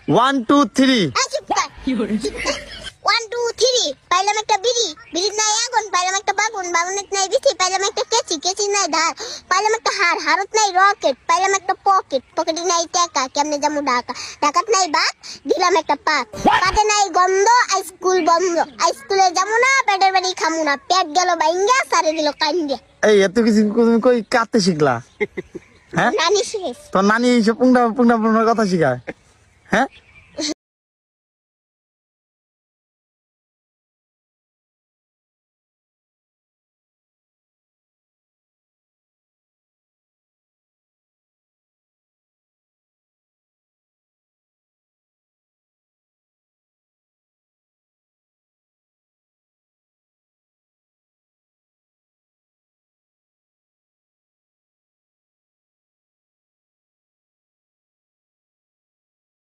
1 2 3 1 2 3 পাইলাম একটা বিড়ি, বিড়ির নাই আগুন, পাইলাম একটা বাগুন, বাগুনের নাই বিচি, পাইলাম একটা কেচি, কেচি নাই ধার, পাইলাম একটা হার, হারত নাই রকেট, পাইলাম একটা পকেট, পকেটে নাই টাকা, কেমনে যাবো ঢাকা, ঢাকাত নাই বাত, দিলাম একটা পাত, পাতে নাই গন্ধ, স্কুল বন্ধ, স্কুলে যাবো না, পেটের বাড়ি খামু না, পেট গেল বাইঙ্গা, সারে দিল কাইন্ডা। এই এত কিছু তুমি কই কাটতে শিখলা? হ্যাঁ, নানি শেষ। তোর নানি এইসব পুংটা পুংটা পুংটার কথা শিখায়? হ্যাঁ,